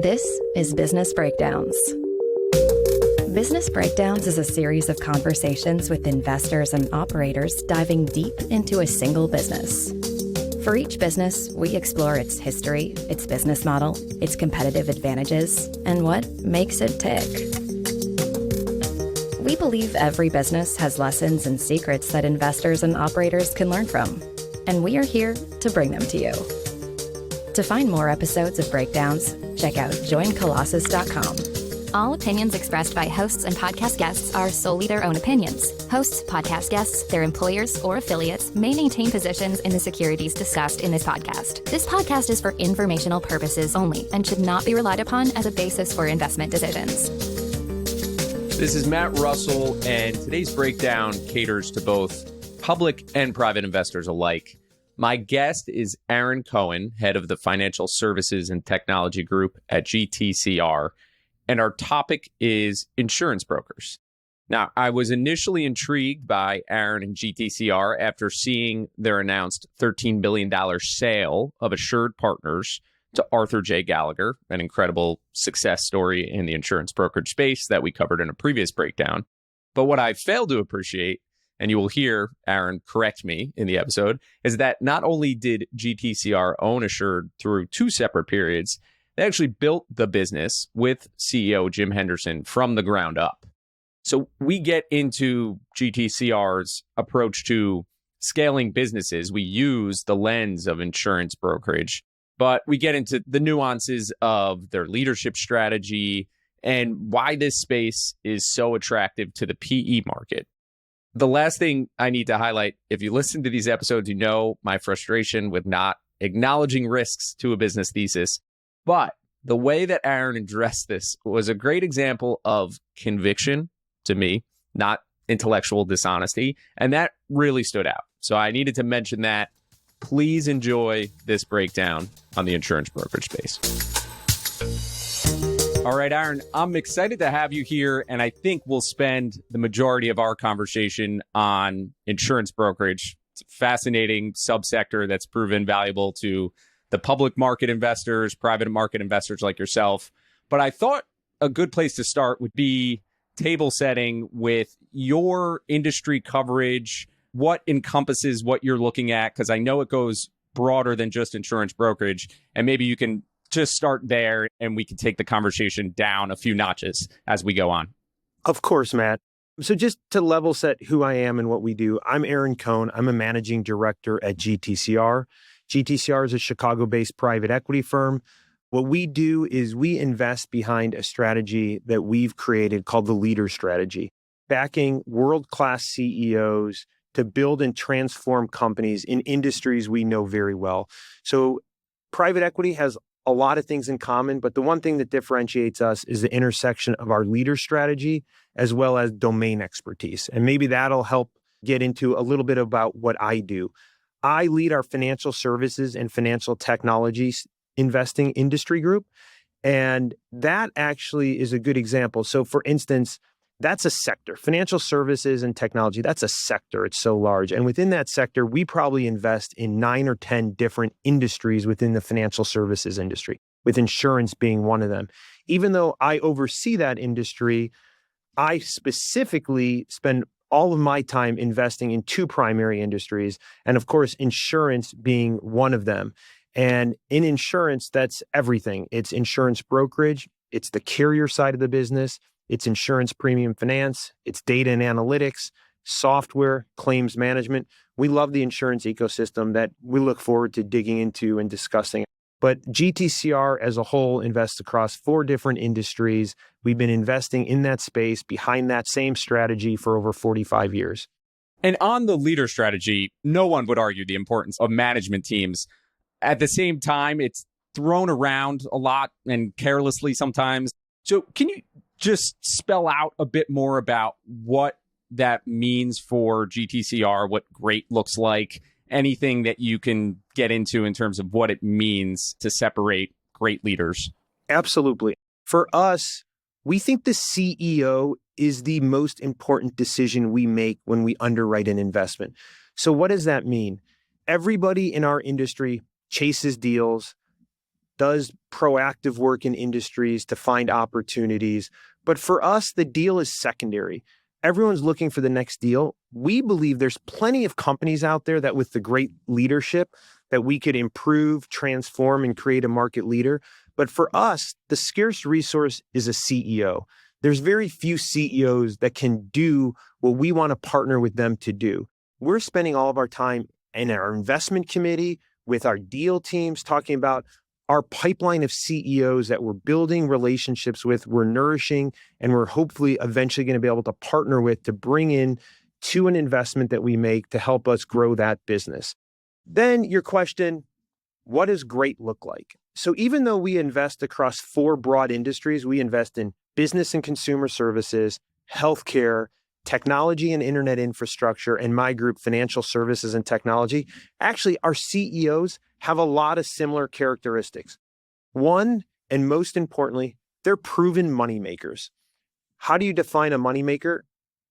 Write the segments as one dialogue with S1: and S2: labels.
S1: This is Business Breakdowns. Business Breakdowns is a series of conversations with investors and operators diving deep into a single business. For each business, we explore its history, its business model, its competitive advantages, and what makes it tick. We believe every business has lessons and secrets that investors and operators can learn from, and we are here to bring them to you. To find more episodes of Breakdowns, check out joincolossus.com.
S2: All opinions expressed by hosts and podcast guests are solely their own opinions. Hosts, podcast guests, their employers, or affiliates may maintain positions in the securities discussed in this podcast. This podcast is for informational purposes only and should not be relied upon as a basis for investment decisions.
S3: This is Matt Reustle, and today's breakdown caters to both public and private investors alike. My guest is Aaron Cohen, head of the Financial Services and Technology Group at GTCR, and our topic is insurance brokers. Now, I was initially intrigued by Aaron and GTCR after seeing their announced $13 billion sale of Assured Partners to Arthur J.Gallagher, an incredible success story in the insurance brokerage space that we covered in a previous breakdown. But what I failed to appreciate, and you will hear Aaron correct me in the episode, is that not only did GTCR own Assured through two separate periods, they actually built the business with CEO Jim Henderson from the ground up. So we get into GTCR's approach to scaling businesses. We use the lens of insurance brokerage, but we get into the nuances of their leadership strategy and why this space is so attractive to the PE market. The last thing I need to highlight, if you listen to these episodes, you know my frustration with not acknowledging risks to a business thesis. But the way that Aaron addressed this was a great example of conviction to me, not intellectual dishonesty. And that really stood out. So I needed to mention that. Please enjoy this breakdown on the insurance brokerage space. All right, Aaron, I'm excited to have you here, and I think we'll spend the majority of our conversation on insurance brokerage. It's a fascinating subsector that's proven valuable to the public market investors, private market investors like yourself. But I thought a good place to start would be table setting with your industry coverage, what encompasses what you're looking at, because I know it goes broader than just insurance brokerage, and maybe you can just start there and we can take the conversation down a few notches as we go on.
S4: Of course, Matt. So just to level set who I am and what we do, I'm Aaron Cohen. I'm a managing director at GTCR. GTCR is a Chicago-based private equity firm. What we do is we invest behind a strategy that we've created called the Leader Strategy, backing world-class CEOs to build and transform companies in industries we know very well. So private equity has a lot of things in common, but the one thing that differentiates us is the intersection of our leader strategy as well as domain expertise. And maybe that'll help get into a little bit about what I do. I lead our financial services and financial technologies investing industry group. And that actually is a good example. So for instance, that's a sector. Financial services and technology, that's a sector. It's so large. And within that sector, we probably invest in 9 or 10 different industries within the financial services industry, with insurance being one of them. Even though I oversee that industry, I specifically spend all of my time investing in two primary industries, and of course, insurance being one of them. And in insurance, that's everything. It's insurance brokerage, it's the carrier side of the business, it's insurance premium finance, it's data and analytics, software, claims management. We love the insurance ecosystem that we look forward to digging into and discussing. But GTCR as a whole invests across 4 different industries. We've been investing in that space behind that same strategy for over 45 years.
S3: And on the leader strategy, no one would argue the importance of management teams. At the same time, it's thrown around a lot and carelessly sometimes. So can you just spell out a bit more about what that means for GTCR, what great looks like, anything that you can get into in terms of what it means to separate great leaders?
S4: Absolutely. For us, we think the CEO is the most important decision we make when we underwrite an investment. So what does that mean? Everybody in our industry chases deals. does proactive work in industries to find opportunities. But for us, the deal is secondary. Everyone's looking for the next deal. We believe there's plenty of companies out there that with the great leadership that we could improve, transform, and create a market leader. But for us, the scarce resource is a CEO. There's very few CEOs that can do what we want to partner with them to do. We're spending all of our time in our investment committee with our deal teams talking about our pipeline of CEOs that we're building relationships with, we're nourishing, and we're hopefully eventually going to be able to partner with to bring in to an investment that we make to help us grow that business. Then your question, what does great look like? So even though we invest across 4 broad industries, we invest in business and consumer services, healthcare, technology and internet infrastructure, and my group, financial services and technology. Actually, our CEOs have a lot of similar characteristics. One, and most importantly, they're proven moneymakers. How do you define a moneymaker?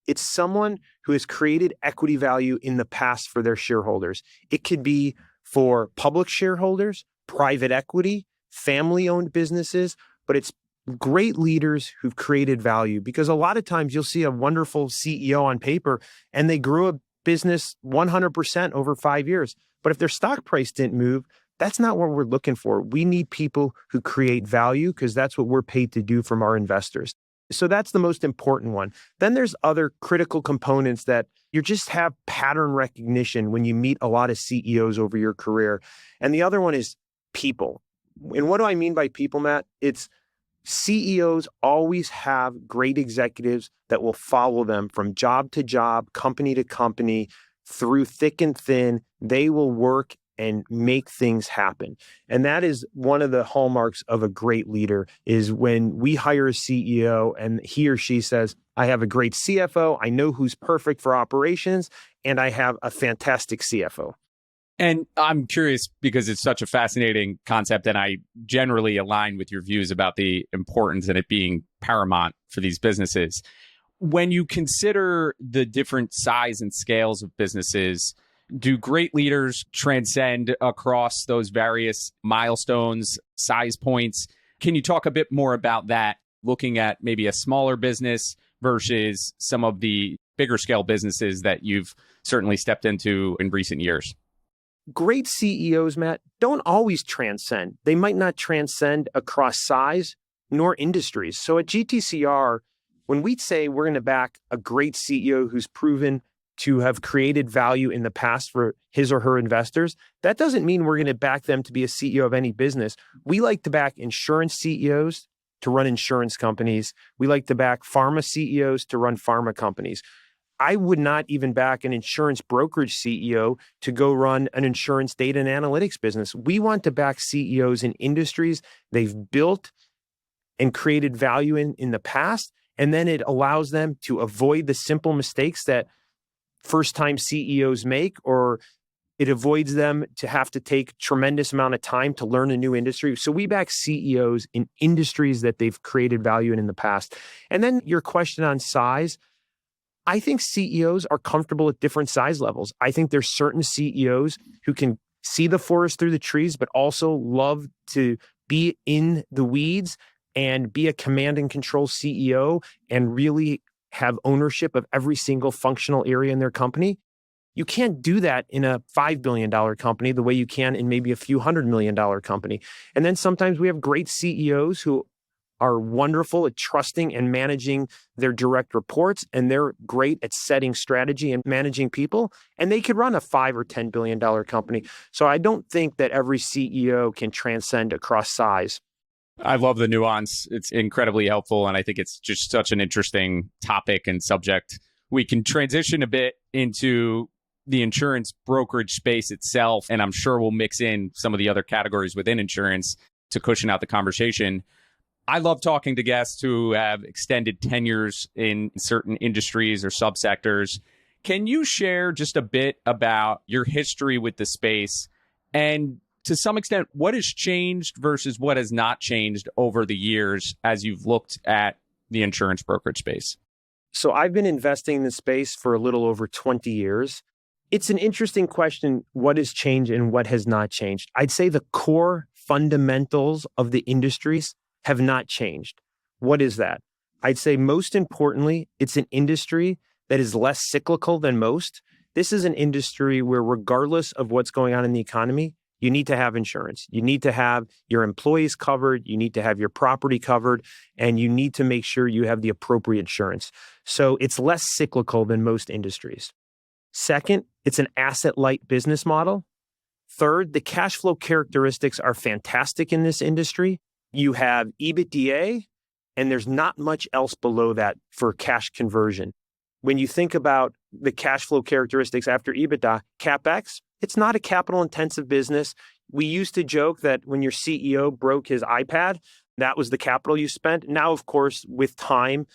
S4: It's someone who has created equity value in the past for their shareholders. It could be for public shareholders, private equity, family-owned businesses, but it's great leaders who've created value, because a lot of times you'll see a wonderful CEO on paper and they grew a business 100% over 5 years. But if their stock price didn't move, that's not what we're looking for. We need people who create value because that's what we're paid to do from our investors. So that's the most important one. Then there's other critical components that you just have pattern recognition when you meet a lot of CEOs over your career. And the other one is people. And what do I mean by people, Matt? It's CEOs always have great executives that will follow them from job to job, company to company, through thick and thin. They will work and make things happen. And that is one of the hallmarks of a great leader, is when we hire a CEO and he or she says, I have a great CFO, I know who's perfect for operations, and I have a fantastic CFO.
S3: And I'm curious because it's such a fascinating concept, and I generally align with your views about the importance and it being paramount for these businesses. When you consider the different size and scales of businesses, do great leaders transcend across those various milestones, size points? Can you talk a bit more about that, looking at maybe a smaller business versus some of the bigger scale businesses that you've certainly stepped into in recent years?
S4: Great CEOs, Matt, don't always transcend. They might not transcend across size nor industries. So at GTCR, when we say we're going to back a great CEO who's proven to have created value in the past for his or her investors, that doesn't mean we're going to back them to be a CEO of any business. We like to back insurance CEOs to run insurance companies. We like to back pharma CEOs to run pharma companies. I would not even back an insurance brokerage CEO to go run an insurance data and analytics business. We want to back CEOs in industries they've built and created value in the past, and then it allows them to avoid the simple mistakes that first-time CEOs make, or it avoids them to have to take tremendous amount of time to learn a new industry. So we back CEOs in industries that they've created value in the past. And then your question on size, I think CEOs are comfortable at different size levels. I think there's certain CEOs who can see the forest through the trees, but also love to be in the weeds and be a command and control CEO and really have ownership of every single functional area in their company. You can't do that in a $5 billion company the way you can in maybe a few $100 million company. And then sometimes we have great CEOs who are wonderful at trusting and managing their direct reports, and they're great at setting strategy and managing people, and they could run a $5 or $10 billion company. So I don't think that every CEO can transcend across size.
S3: I love the nuance. It's incredibly helpful, and I think it's just such an interesting topic and subject. We can transition a bit into the insurance brokerage space itself, and I'm sure we'll mix in some of the other categories within insurance to cushion out the conversation. I love talking to guests who have extended tenures in certain industries or subsectors. Can you share just a bit about your history with the space and, to some extent, what has changed versus what has not changed over the years as you've looked at the insurance brokerage space?
S4: So I've been investing in this space for a little over 20 years. It's an interesting question, what has changed and what has not changed. I'd say the core fundamentals of the industries have not changed. What is that? I'd say most importantly, it's an industry that is less cyclical than most. This is an industry where regardless of what's going on in the economy, you need to have insurance. You need to have your employees covered. You need to have your property covered, and you need to make sure you have the appropriate insurance. So it's less cyclical than most industries. Second, it's an asset-light business model. Third, the cash flow characteristics are fantastic in this industry. You have EBITDA, and there's not much else below that for cash conversion. When you think about the cash flow characteristics after EBITDA, CapEx, it's not a capital-intensive business. We used to joke that when your CEO broke his iPad, that was the capital you spent. Now, of course, with time,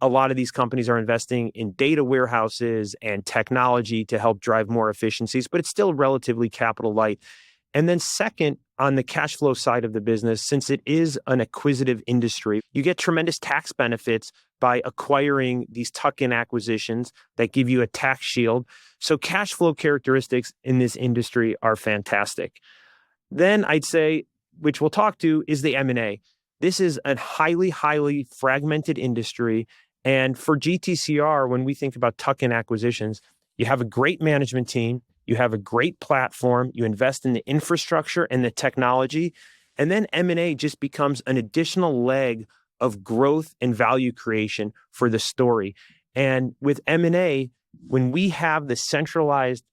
S4: a lot of these companies are investing in data warehouses and technology to help drive more efficiencies, but it's still relatively capital light. And then second, on the cash flow side of the business, since it is an acquisitive industry, you get tremendous tax benefits by acquiring these tuck-in acquisitions that give you a tax shield. So cash flow characteristics in this industry are fantastic. Then I'd say, which we'll talk to, is the M&A. This is a highly, highly fragmented industry. And for GTCR, when we think about tuck-in acquisitions, you have a great management team, you have a great platform, you invest in the infrastructure and the technology, and then M&A just becomes an additional leg of growth and value creation for the story. And with M&A, when we have the centralized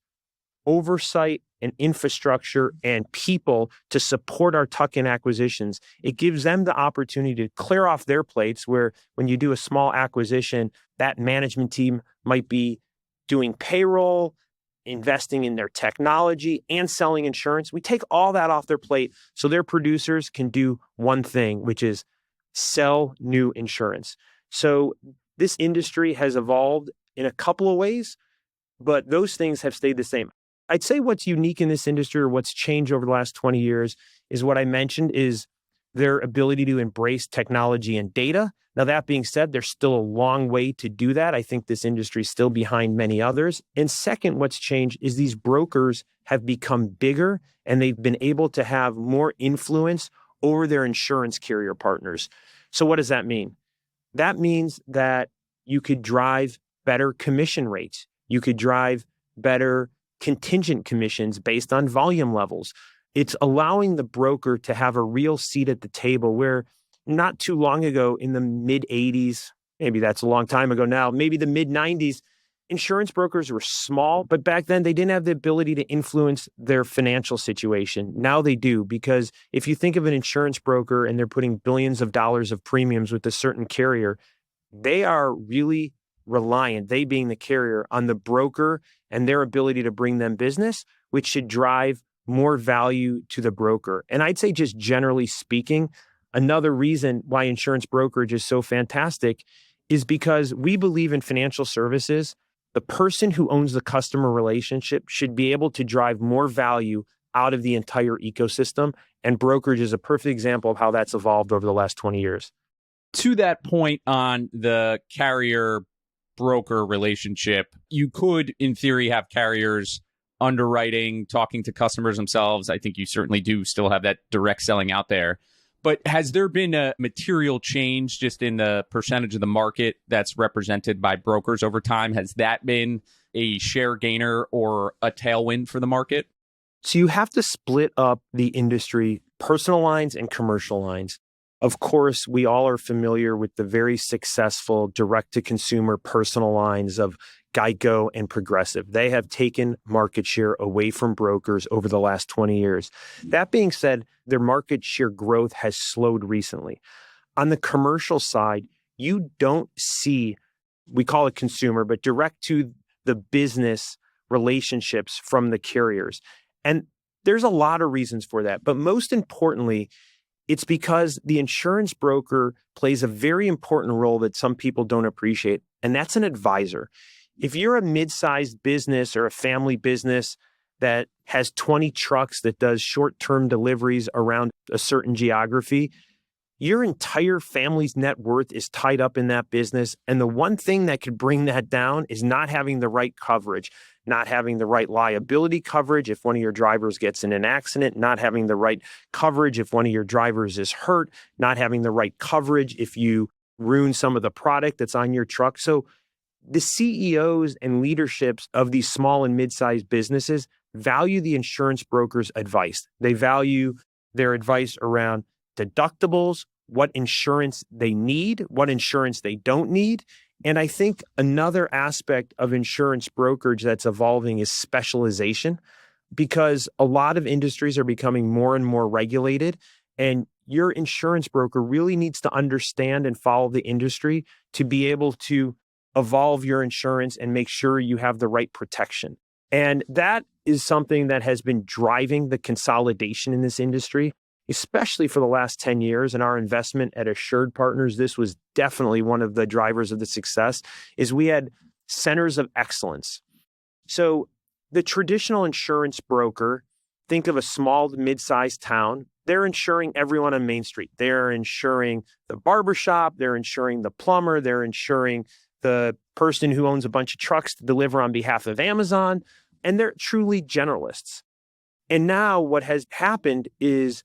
S4: oversight and infrastructure and people to support our tuck-in acquisitions, it gives them the opportunity to clear off their plates where when you do a small acquisition, that management team might be doing payroll, investing in their technology, and selling insurance. We take all that off their plate so their producers can do one thing, which is sell new insurance. So this industry has evolved in a couple of ways, but those things have stayed the same. I'd say what's unique in this industry or what's changed over the last 20 years is what I mentioned is their ability to embrace technology and data. Now, that being said, there's still a long way to do that. I think this industry is still behind many others. And second, what's changed is these brokers have become bigger and they've been able to have more influence over their insurance carrier partners. So what does that mean? That means that you could drive better commission rates. You could drive better contingent commissions based on volume levels. It's allowing the broker to have a real seat at the table where not too long ago in the mid 80s, maybe that's a long time ago now, maybe the mid 90s, insurance brokers were small, but back then they didn't have the ability to influence their financial situation. Now they do, because if you think of an insurance broker and they're putting billions of dollars of premiums with a certain carrier, they are really reliant, they being the carrier, on the broker and their ability to bring them business, which should drive more value to the broker. And I'd say just generally speaking, another reason why insurance brokerage is so fantastic is because we believe in financial services. The person who owns the customer relationship should be able to drive more value out of the entire ecosystem. And brokerage is a perfect example of how that's evolved over the last 20 years.
S3: To that point on the carrier-broker relationship, you could, in theory, have carriers underwriting, talking to customers themselves. I think you certainly do still have that direct selling out there. But has there been a material change just in the percentage of the market that's represented by brokers over time? Has that been a share gainer or a tailwind for the market?
S4: So you have to split up the industry, personal lines and commercial lines. Of course, we all are familiar with the very successful direct-to-consumer personal lines of Geico and Progressive. They have taken market share away from brokers over the last 20 years. That being said, their market share growth has slowed recently. On the commercial side, you don't see, we call it consumer, but direct to the business relationships from the carriers. And there's a lot of reasons for that. But most importantly, it's because the insurance broker plays a very important role that some people don't appreciate, and that's an advisor. If you're a mid-sized business or a family business that has 20 trucks that does short-term deliveries around a certain geography, your entire family's net worth is tied up in that business. And the one thing that could bring that down is not having the right coverage, not having the right liability coverage if one of your drivers gets in an accident, not having the right coverage if one of your drivers is hurt, not having the right coverage if you ruin some of the product that's on your truck. So the CEOs and leaderships of these small and mid-sized businesses value the insurance broker's advice. They value their advice around deductibles, what insurance they need, what insurance they don't need. And I think another aspect of insurance brokerage that's evolving is specialization, because a lot of industries are becoming more and more regulated, and your insurance broker really needs to understand and follow the industry to be able to evolve your insurance and make sure you have the right protection. And that is something that has been driving the consolidation in this industry, especially for the last 10 years. And our investment at Assured Partners, this was definitely one of the drivers of the success, is we had centers of excellence. So the traditional insurance broker, think of a small to mid-sized town, they're insuring everyone on Main Street. They're insuring the barbershop, they're insuring the plumber, they're insuring the person who owns a bunch of trucks to deliver on behalf of Amazon, and they're truly generalists. And now what has happened is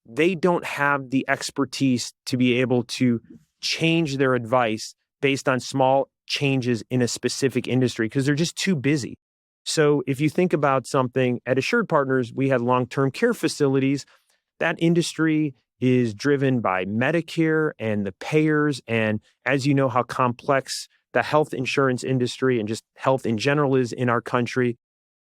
S4: they don't have the expertise to be able to change their advice based on small changes in a specific industry because they're just too busy. So if you think about something at Assured Partners, we had long-term care facilities. That industry is driven by Medicare and the payers. And as you know how complex the health insurance industry and just health in general is in our country,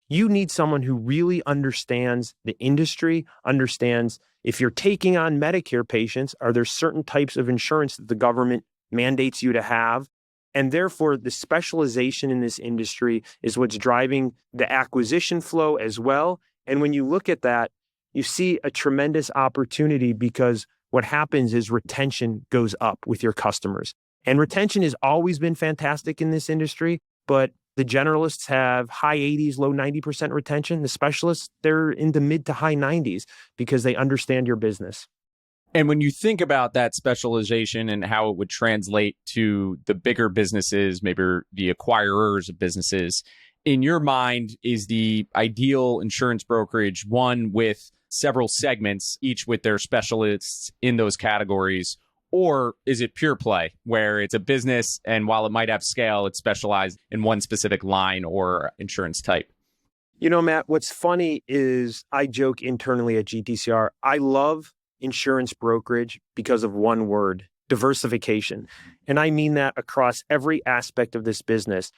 S4: you need someone who really understands the industry, understands if you're taking on Medicare patients, are there certain types of insurance that the government mandates you to have? And therefore, the specialization in this industry is what's driving the acquisition flow as well. And when you look at that, you see a tremendous opportunity because what happens is retention goes up with your customers. And retention has always been fantastic in this industry, but the generalists have high 80s, low 90% retention. The specialists, they're in the mid to high 90s because they understand your business.
S3: And when you think about that specialization and how it would translate to the bigger businesses, maybe the acquirers of businesses, in your mind, is the ideal insurance brokerage one with several segments, each with their specialists in those categories? Or is it pure play where it's a business and while it might have scale, it's specialized in one specific line or insurance type?
S4: You know, Matt, what's funny is I joke internally at GTCR, I love insurance brokerage because of one word, diversification. And I mean that across every aspect of this business.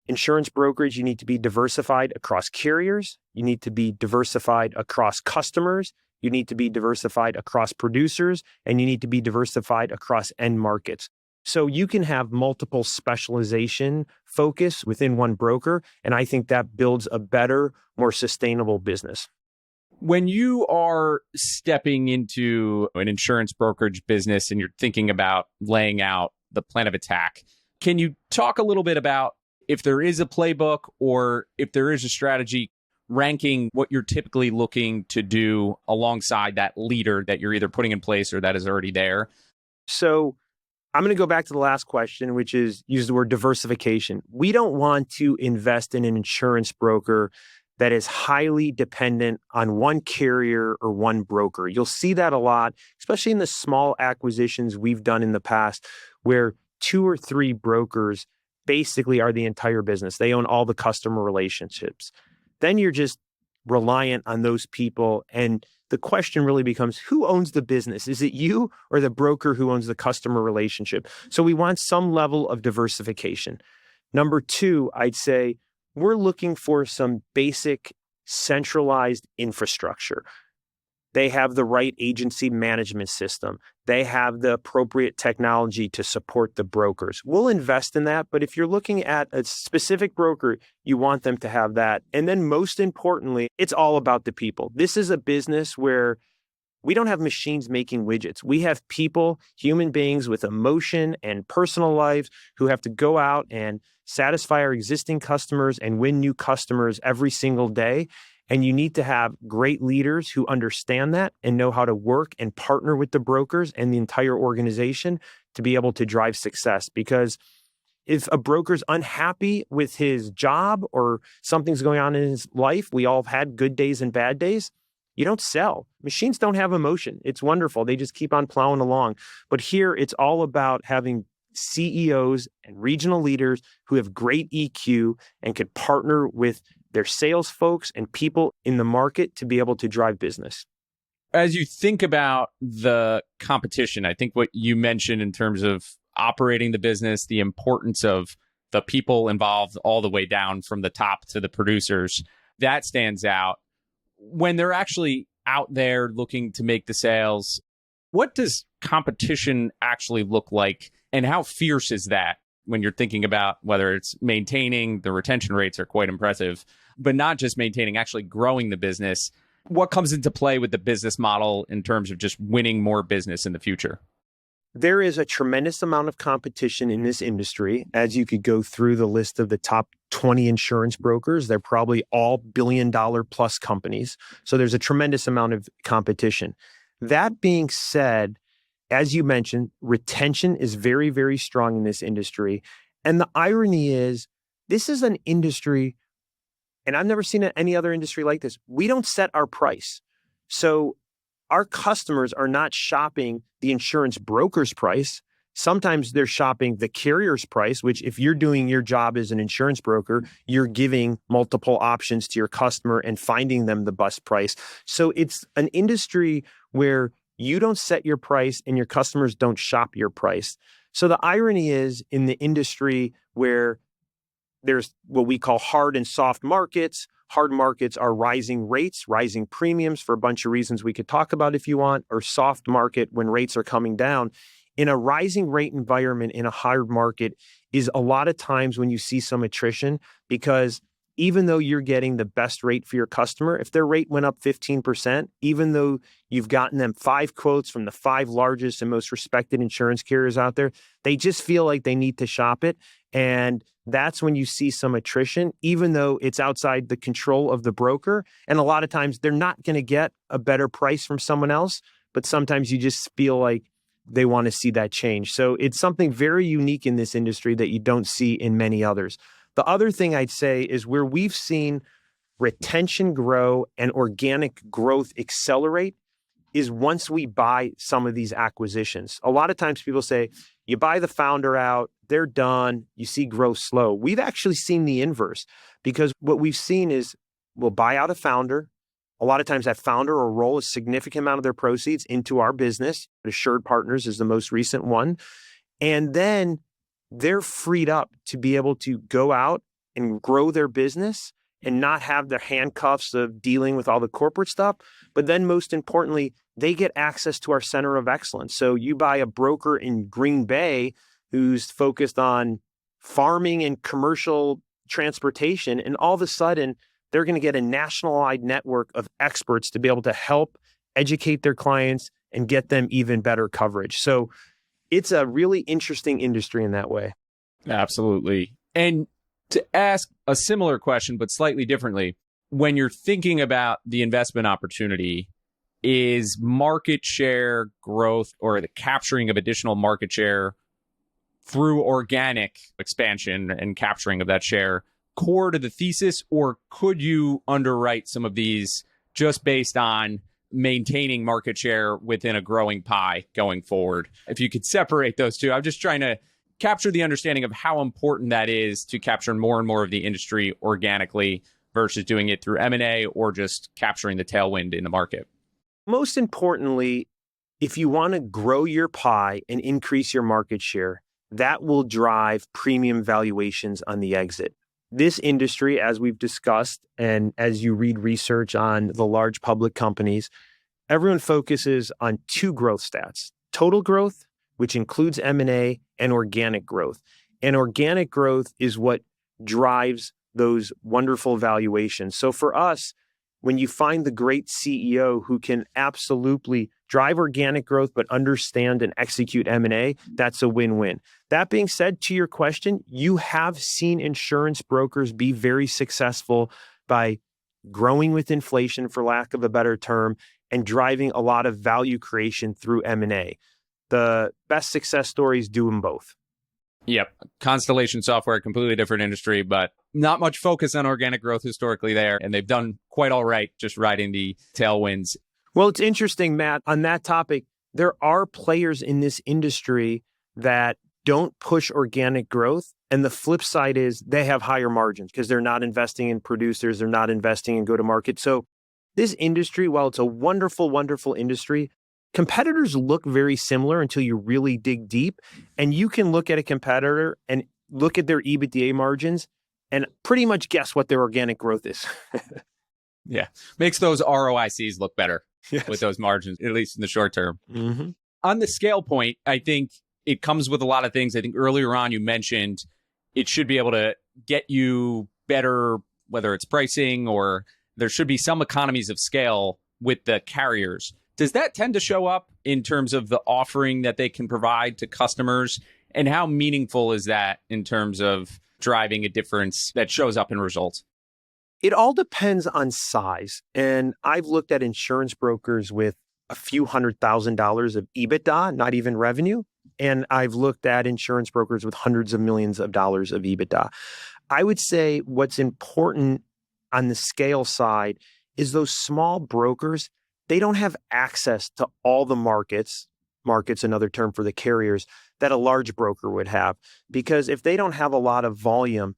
S4: Insurance brokerage, you need to be diversified across carriers. You need to be diversified across customers. You need to be diversified across producers, and you need to be diversified across end markets. So you can have multiple specialization focus within one broker, and I think that builds a better, more sustainable business.
S3: When you are stepping into an insurance brokerage business and you're thinking about laying out the plan of attack, can you talk a little bit about if there is a playbook or if there is a strategy, ranking what you're typically looking to do alongside that leader that you're either putting in place or that is already there?
S4: So I'm going to go back to the last question, which is use the word diversification. We don't want to invest in an insurance broker that is highly dependent on one carrier or one broker. You'll see that a lot, especially in the small acquisitions we've done in the past, where 2 or 3 brokers basically are the entire business. They own all the customer relationships. Then you're just reliant on those people. And the question really becomes, who owns the business? Is it you or the broker who owns the customer relationship? So we want some level of diversification. Number 2, I'd say we're looking for some basic centralized infrastructure. They have the right agency management system. They have the appropriate technology to support the brokers. We'll invest in that, but if you're looking at a specific broker, you want them to have that. And then most importantly, it's all about the people. This is a business where we don't have machines making widgets. We have people, human beings with emotion and personal lives who have to go out and satisfy our existing customers and win new customers every single day. And you need to have great leaders who understand that and know how to work and partner with the brokers and the entire organization to be able to drive success. Because If a broker's unhappy with his job or something's going on in his life, we all have had good days and bad days, you don't sell. Machines don't have emotion. It's wonderful. They just keep on plowing along. But here, it's all about having CEOs and regional leaders who have great EQ and could partner with their sales folks and people in the market to be able to drive business.
S3: As you think about the competition, I think what you mentioned in terms of operating the business, the importance of the people involved all the way down from the top to the producers, that stands out. When they're actually out there looking to make the sales, what does competition actually look like? And how fierce is that when you're thinking about whether it's maintaining, the retention rates are quite impressive, but not just maintaining, actually growing the business? What comes into play with the business model in terms of just winning more business in the future?
S4: There is a tremendous amount of competition in this industry. As you could go through the list of the top 20 insurance brokers, they're probably all billion-dollar plus companies. So there's a tremendous amount of competition. That being said, as you mentioned, retention is very, very strong in this industry. And the irony is, this is an industry, and I've never seen any other industry like this. We don't set our price. So our customers are not shopping the insurance broker's price. Sometimes they're shopping the carrier's price, which if you're doing your job as an insurance broker, you're giving multiple options to your customer and finding them the best price. So it's an industry where you don't set your price and your customers don't shop your price. So the irony is, in the industry where there's what we call hard and soft markets. Hard markets are rising rates, rising premiums for a bunch of reasons we could talk about if you want, or soft market when rates are coming down. In a rising rate environment, in a hard market, is a lot of times when you see some attrition, because even though you're getting the best rate for your customer, if their rate went up 15%, even though you've gotten them 5 quotes from the 5 largest and most respected insurance carriers out there, they just feel like they need to shop it. And that's when you see some attrition, even though it's outside the control of the broker. And a lot of times they're not going to get a better price from someone else, but sometimes you just feel like they want to see that change. So it's something very unique in this industry that you don't see in many others. The other thing I'd say is where we've seen retention grow and organic growth accelerate is once we buy some of these acquisitions. A lot of times people say, you buy the founder out, they're done, you see growth slow. We've actually seen the inverse, because what we've seen is we'll buy out a founder. A lot of times that founder will roll a significant amount of their proceeds into our business. Assured Partners is the most recent one. And then they're freed up to be able to go out and grow their business and not have the handcuffs of dealing with all the corporate stuff. But then most importantly, they get access to our center of excellence. So you buy a broker in Green Bay who's focused on farming and commercial transportation, and all of a sudden they're going to get a nationwide network of experts to be able to help educate their clients and get them even better coverage. So it's a really interesting industry in that way.
S3: Absolutely. And to ask a similar question, but slightly differently, when you're thinking about the investment opportunity, is market share growth or the capturing of additional market share through organic expansion and capturing of that share core to the thesis, or could you underwrite some of these just based on maintaining market share within a growing pie going forward? If you could separate those two, I'm just trying to capture the understanding of how important that is to capture more and more of the industry organically versus doing it through M&A or just capturing the tailwind in the market.
S4: Most importantly, if you want to grow your pie and increase your market share, that will drive premium valuations on the exit. This industry, as we've discussed, and as you read research on the large public companies, everyone focuses on 2 growth stats: total growth, which includes M&A, and organic growth. And organic growth is what drives those wonderful valuations. So for us, when you find the great CEO who can absolutely drive organic growth but understand and execute M&A, that's a win-win. That being said, to your question, you have seen insurance brokers be very successful by growing with inflation, for lack of a better term, and driving a lot of value creation through M&A. The best success stories do them both.
S3: Yep. Constellation Software, completely different industry, but not much focus on organic growth historically there. And they've done quite all right just riding the tailwinds.
S4: Well, it's interesting, Matt, on that topic, there are players in this industry that don't push organic growth. And the flip side is they have higher margins because they're not investing in producers, they're not investing in go-to-market. So this industry, while it's a wonderful, wonderful industry, competitors look very similar until you really dig deep. And you can look at a competitor and look at their EBITDA margins and pretty much guess what their organic growth is.
S3: Yeah. Makes those ROICs look better
S4: Yes.
S3: with those margins, at least in the short term.
S4: Mm-hmm.
S3: On the scale point, I think it comes with a lot of things. I think earlier on you mentioned it should be able to get you better, whether it's pricing or there should be some economies of scale with the carriers. Does that tend to show up in terms of the offering that they can provide to customers? And how meaningful is that in terms of driving a difference that shows up in results?
S4: It all depends on size. And I've looked at insurance brokers with a few $100,000 of EBITDA, not even revenue. And I've looked at insurance brokers with hundreds of millions of dollars of EBITDA. I would say what's important on the scale side is those small brokers, they don't have access to all the markets, another term for the carriers, that a large broker would have. Because if they don't have a lot of volume,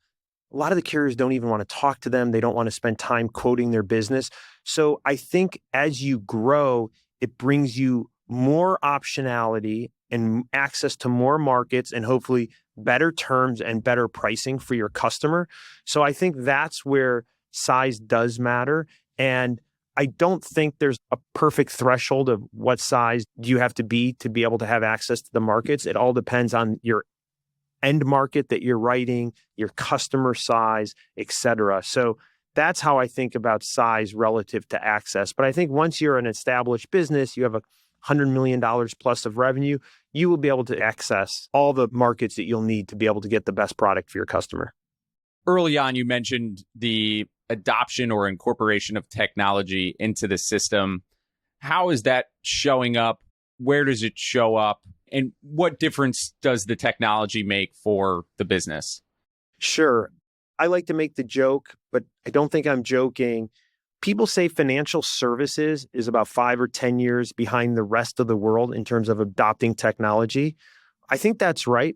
S4: a lot of the carriers don't even want to talk to them. They don't want to spend time quoting their business. So I think as you grow, it brings you more optionality and access to more markets and hopefully better terms and better pricing for your customer. So I think that's where size does matter. And I don't think there's a perfect threshold of what size you have to be able to have access to the markets. It all depends on your end market that you're writing, your customer size, et cetera. So that's how I think about size relative to access. But I think once you're an established business, you have $100 million plus of revenue, you will be able to access all the markets that you'll need to be able to get the best product for your customer.
S3: Early on, you mentioned the adoption or incorporation of technology into the system. How is that showing up? Where does it show up? And what difference does the technology make for the business?
S4: Sure. I like to make the joke, but I don't think I'm joking. People say financial services is about 5 or 10 years behind the rest of the world in terms of adopting technology. I think that's right.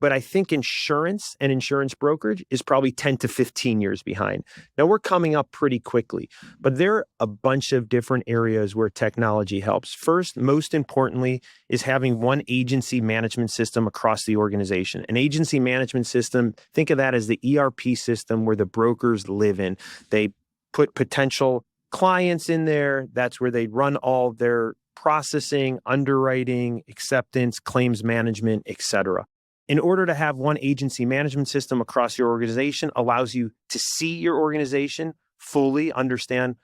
S4: But I think insurance and insurance brokerage is probably 10 to 15 years behind. Now, we're coming up pretty quickly, but there are a bunch of different areas where technology helps. First, most importantly, is having one agency management system across the organization. An agency management system, think of that as the ERP system where the brokers live in. They put potential clients in there. That's where they run all their processing, underwriting, acceptance, claims management, et cetera. In order to have one agency management system across your organization allows you to see your organization fully, understand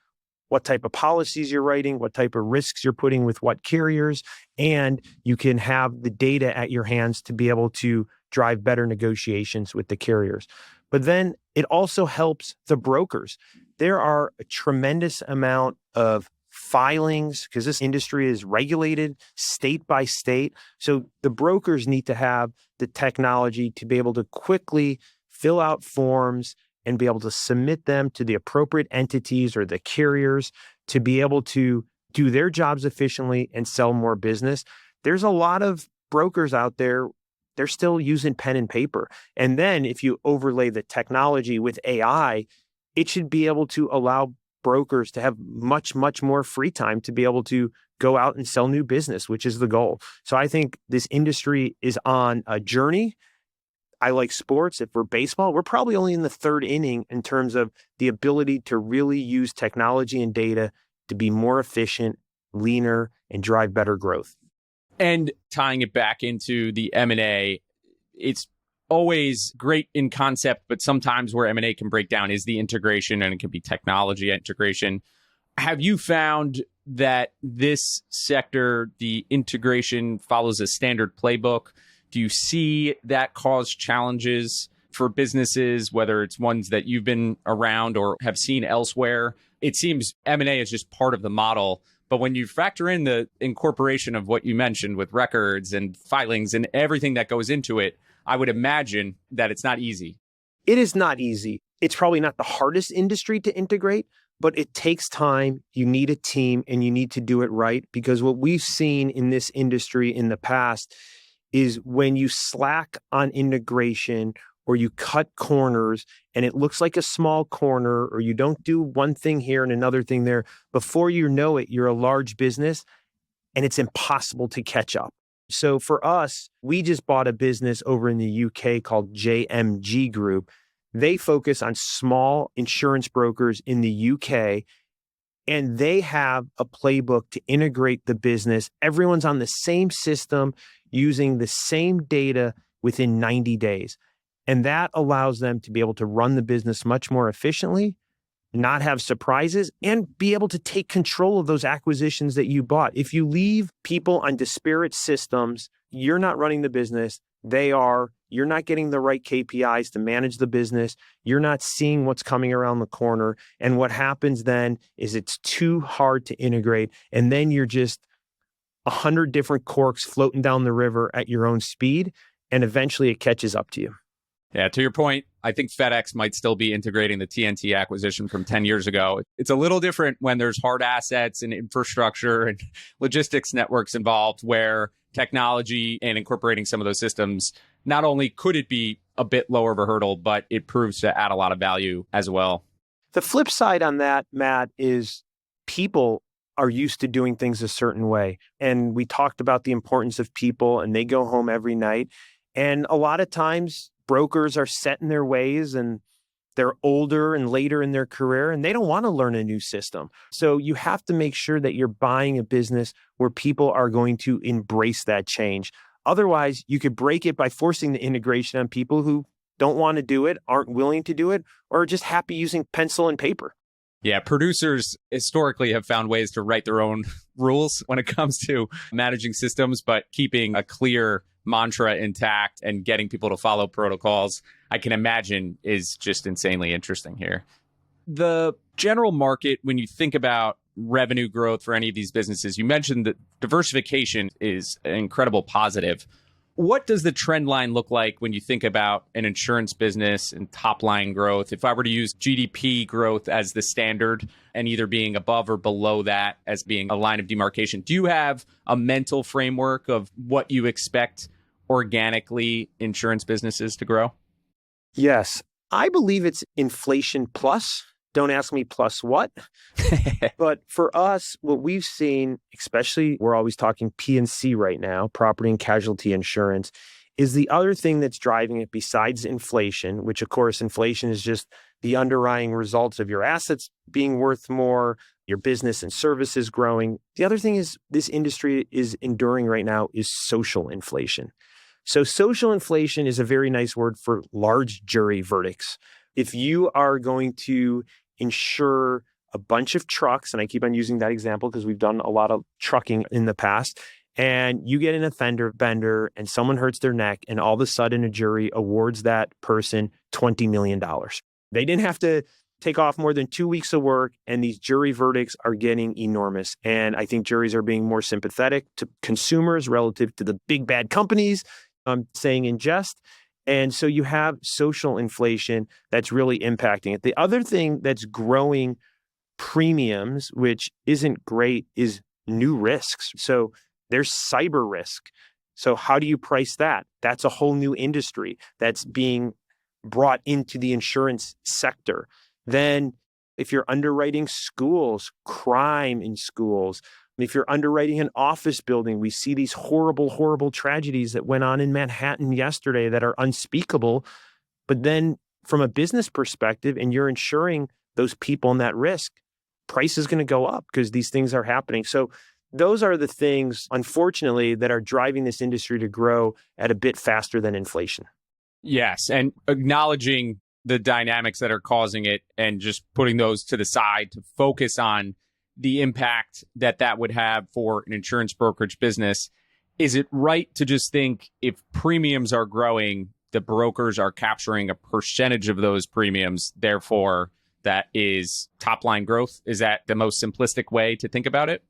S4: what type of policies you're writing, what type of risks you're putting with what carriers, and you can have the data at your hands to be able to drive better negotiations with the carriers. But then it also helps the brokers. There are a tremendous amount of filings because this industry is regulated state by state. So the brokers need to have the technology to be able to quickly fill out forms and be able to submit them to the appropriate entities or the carriers to be able to do their jobs efficiently and sell more business. There's a lot of brokers out there, they're still using pen and paper. And then if you overlay the technology with AI, it should be able to allow brokers to have much, much more free time to be able to go out and sell new business, which is the goal. So I think this industry is on a journey. I like sports. If we're baseball, we're probably only in the third inning in terms of the ability to really use technology and data to be more efficient, leaner, and drive better growth.
S3: And tying it back into the M&A, it's always great in concept, but sometimes where M&A can break down is the integration, and it can be technology integration. Have you found that this sector, the integration follows a standard playbook? Do you see that cause challenges for businesses, whether it's ones that you've been around or have seen elsewhere? It seems M&A is just part of the model. But when you factor in the incorporation of what you mentioned with records and filings and everything that goes into it, I would imagine that it's not easy.
S4: It is not easy. It's probably not the hardest industry to integrate, but it takes time. You need a team and you need to do it right, because what we've seen in this industry in the past is when you slack on integration or you cut corners and it looks like a small corner, or you don't do one thing here and another thing there, before you know it, you're a large business and it's impossible to catch up. So for us, we just bought a business over in the UK called JMG Group. They focus on small insurance brokers in the UK, and they have a playbook to integrate the business. Everyone's on the same system using the same data within 90 days. And that allows them to be able to run the business much more efficiently, not have surprises, and be able to take control of those acquisitions that you bought. If you leave people on disparate systems, you're not running the business. They are. You're not getting the right KPIs to manage the business. You're not seeing what's coming around the corner. And what happens then is it's too hard to integrate. And then you're just 100 different corks floating down the river at your own speed. And eventually it catches up to you.
S3: Yeah, to your point, I think FedEx might still be integrating the TNT acquisition from 10 years ago. It's a little different when there's hard assets and infrastructure and logistics networks involved, where technology and incorporating some of those systems, not only could it be a bit lower of a hurdle, but it proves to add a lot of value as well.
S4: The flip side on that, Matt, is people are used to doing things a certain way. And we talked about the importance of people, and they go home every night. And a lot of times brokers are set in their ways, and they're older and later in their career, and they don't want to learn a new system. So you have to make sure that you're buying a business where people are going to embrace that change. Otherwise, you could break it by forcing the integration on people who don't want to do it, aren't willing to do it, or are just happy using pencil and paper.
S3: Yeah, producers historically have found ways to write their own rules when it comes to managing systems, but keeping a clear mantra intact and getting people to follow protocols, I can imagine, is just insanely interesting here. The general market, when you think about revenue growth for any of these businesses, you mentioned that diversification is an incredible positive. What does the trend line look like when you think about an insurance business and top line growth? If I were to use GDP growth as the standard and either being above or below that as being a line of demarcation, do you have a mental framework of what you expect organically insurance businesses to grow?
S4: Yes, I believe it's inflation plus. Don't ask me plus what. But for us, what we've seen, especially we're always talking P&C right now, property and casualty insurance, is the other thing that's driving it besides inflation, which of course inflation is just the underlying results of your assets being worth more, your business and services growing. The other thing is this industry is enduring right now is social inflation. So social inflation is a very nice word for large jury verdicts. If you are going to insure a bunch of trucks, and I keep on using that example because we've done a lot of trucking in the past, and you get an offender bender and someone hurts their neck, and all of a sudden a jury awards that person $20 million. They didn't have to take off more than 2 weeks of work, and these jury verdicts are getting enormous. And I think juries are being more sympathetic to consumers relative to the big bad companies, I'm saying in jest. And so you have social inflation that's really impacting it. The other thing that's growing premiums, which isn't great, is new risks. So there's cyber risk. So how do you price that? That's a whole new industry that's being brought into the insurance sector. Then if you're underwriting schools, crime in schools, if you're underwriting an office building, we see these horrible, horrible tragedies that went on in Manhattan yesterday that are unspeakable. But then from a business perspective, and you're insuring those people in that risk, price is going to go up because these things are happening. So those are the things, unfortunately, that are driving this industry to grow at a bit faster than inflation.
S3: Yes, and acknowledging the dynamics that are causing it and just putting those to the side to focus on the impact that that would have for an insurance brokerage business. Is it right to just think if premiums are growing, the brokers are capturing a percentage of those premiums, therefore that is top line growth? Is that the most simplistic way to think about it?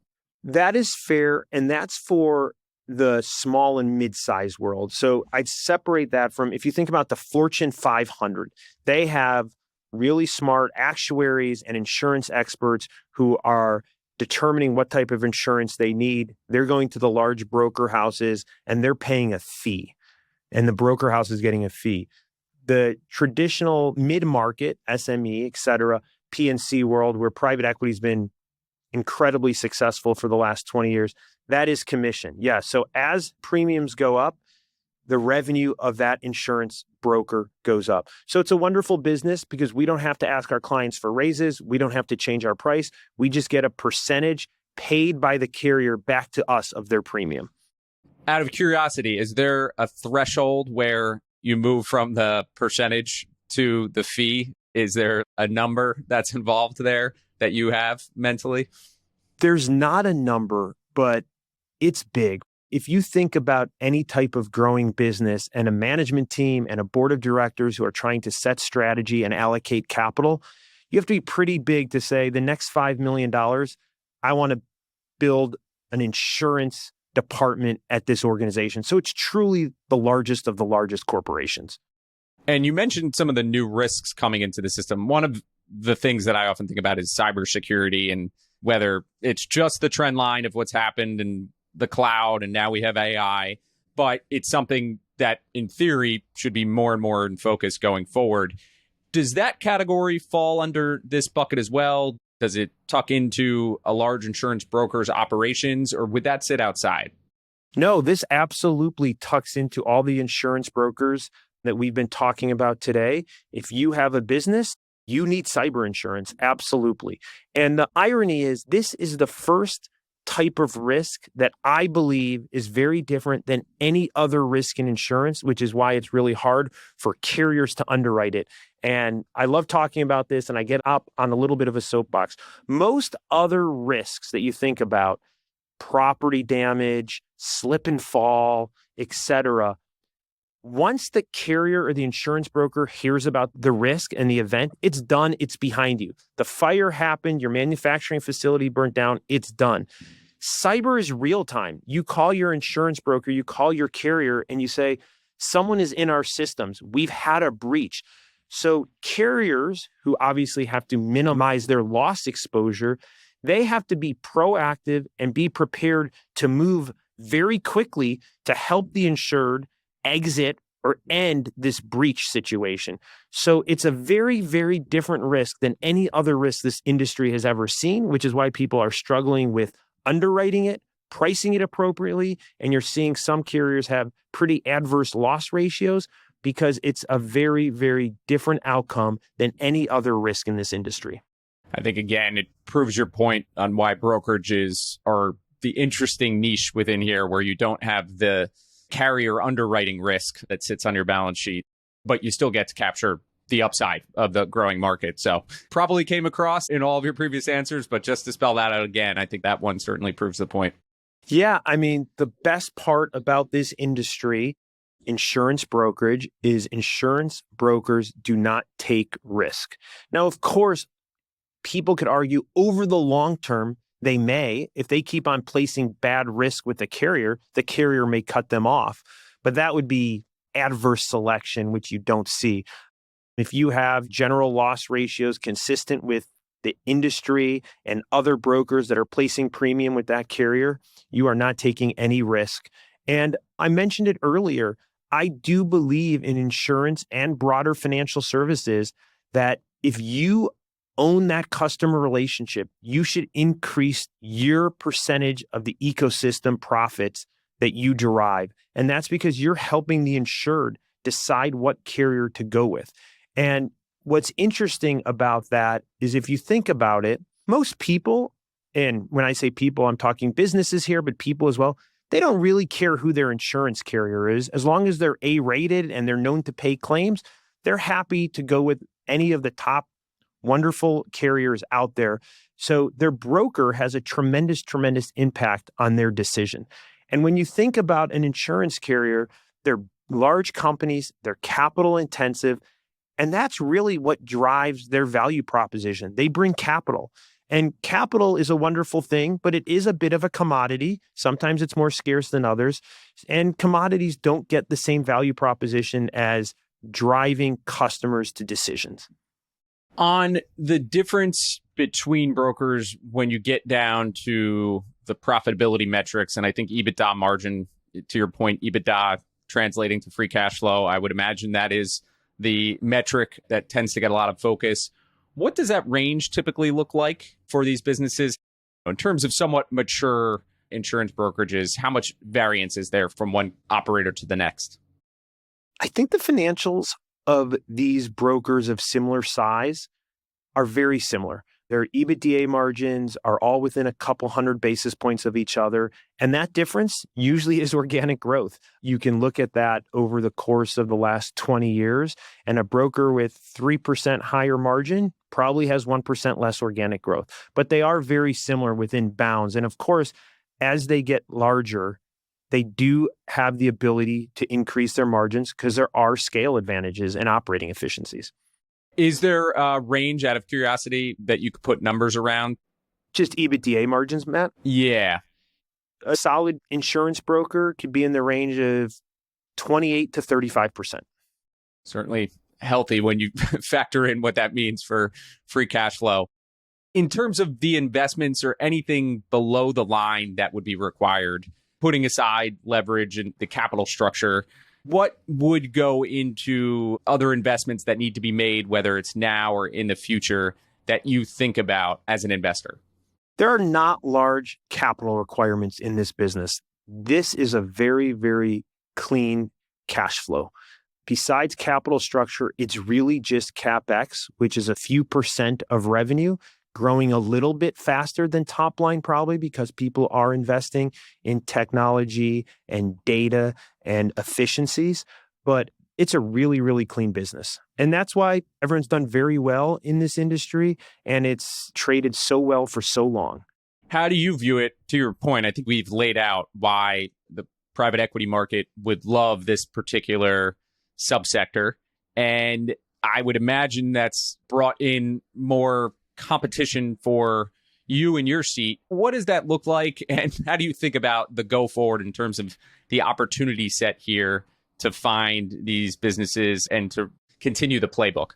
S4: That is fair. And that's for the small and mid-sized world. So I'd separate that from, if you think about the Fortune 500, they have really smart actuaries and insurance experts who are determining what type of insurance they need. They're going to the large broker houses and they're paying a fee, and the broker house is getting a fee. The traditional mid-market, SME, et cetera, P&C world, where private equity has been incredibly successful for the last 20 years, that is commission. Yeah. So as premiums go up, the revenue of that insurance broker goes up. So it's a wonderful business because we don't have to ask our clients for raises. We don't have to change our price. We just get a percentage paid by the carrier back to us of their premium.
S3: Out of curiosity, is there a threshold where you move from the percentage to the fee? Is there a number that's involved there that you have mentally?
S4: There's not a number, but it's big. If you think about any type of growing business and a management team and a board of directors who are trying to set strategy and allocate capital, you have to be pretty big to say the next $5 million, I want to build an insurance department at this organization. So it's truly the largest of the largest corporations.
S3: And you mentioned some of the new risks coming into the system. One of the things that I often think about is cybersecurity, and whether it's just the trend line of what's happened in the cloud and now we have AI, but it's something that in theory should be more and more in focus going forward. Does that category fall under this bucket as well? Does it tuck into a large insurance broker's operations, or would that sit outside?
S4: No, this absolutely tucks into all the insurance brokers that we've been talking about today. If you have a business, you need cyber insurance, absolutely. And the irony is, this is the first type of risk that I believe is very different than any other risk in insurance, which is why it's really hard for carriers to underwrite it. And I love talking about this, and I get up on a little bit of a soapbox. Most other risks that you think about, property damage, slip and fall, etc., once the carrier or the insurance broker hears about the risk and the event, it's done, it's behind you. The fire happened, your manufacturing facility burnt down, it's done. Cyber is real time. You call your insurance broker, you call your carrier, and you say, someone is in our systems. We've had a breach. So carriers, who obviously have to minimize their loss exposure, they have to be proactive and be prepared to move very quickly to help the insured exit or end this breach situation. So it's a very, very different risk than any other risk this industry has ever seen, which is why people are struggling with underwriting it, pricing it appropriately, and you're seeing some carriers have pretty adverse loss ratios because it's a very, very different outcome than any other risk in this industry.
S3: I think, again, it proves your point on why brokerages are the interesting niche within here, where you don't have the carrier underwriting risk that sits on your balance sheet, but you still get to capture the upside of the growing market. So probably came across in all of your previous answers, but just to spell that out again, I think that one certainly proves the point.
S4: Yeah, I mean, the best part about this industry, insurance brokerage, is insurance brokers do not take risk. Now, of course, people could argue over the long term, they may, if they keep on placing bad risk with the carrier may cut them off. But that would be adverse selection, which you don't see. If you have general loss ratios consistent with the industry and other brokers that are placing premium with that carrier, you are not taking any risk. And I mentioned it earlier, I do believe in insurance and broader financial services that if you own that customer relationship, you should increase your percentage of the ecosystem profits that you derive. And that's because you're helping the insured decide what carrier to go with. And what's interesting about that is, if you think about it, most people, and when I say people, I'm talking businesses here, but people as well, they don't really care who their insurance carrier is. As long as they're A-rated and they're known to pay claims, they're happy to go with any of the top wonderful carriers out there. So their broker has a tremendous, tremendous impact on their decision. And when you think about an insurance carrier, they're large companies, they're capital intensive, and that's really what drives their value proposition. They bring capital. And capital is a wonderful thing, but it is a bit of a commodity. Sometimes it's more scarce than others. And commodities don't get the same value proposition as driving customers to decisions.
S3: On the difference between brokers when you get down to the profitability metrics, and I think EBITDA margin, to your point, EBITDA translating to free cash flow, I would imagine that is the metric that tends to get a lot of focus. What does that range typically look like for these businesses? In terms of somewhat mature insurance brokerages, how much variance is there from one operator to the next?
S4: I think the financials of these brokers of similar size are very similar. Their EBITDA margins are all within a couple hundred basis points of each other. And that difference usually is organic growth. You can look at that over the course of the last 20 years. And a broker with 3% higher margin probably has 1% less organic growth. But they are very similar within bounds. And of course, as they get larger, they do have the ability to increase their margins because there are scale advantages and operating efficiencies.
S3: Is there a range, out of curiosity, that you could put numbers around?
S4: Just EBITDA margins, Matt?
S3: Yeah.
S4: A solid insurance broker could be in the range of 28 to 35%.
S3: Certainly healthy when you factor in what that means for free cash flow. In terms of the investments or anything below the line that would be required, putting aside leverage and the capital structure, what would go into other investments that need to be made, whether it's now or in the future, that you think about as an investor?
S4: There are not large capital requirements in this business. This is a very, very clean cash flow. Besides capital structure, it's really just CapEx, which is a few percent of revenue, growing a little bit faster than top line, probably because people are investing in technology and data and efficiencies. But it's a really, really clean business. And that's why everyone's done very well in this industry, and it's traded so well for so long.
S3: How do you view it? To your point, I think we've laid out why the private equity market would love this particular subsector. And I would imagine that's brought in more competition for you in your seat. What does that look like? And how do you think about the go forward in terms of the opportunity set here to find these businesses and to continue the playbook?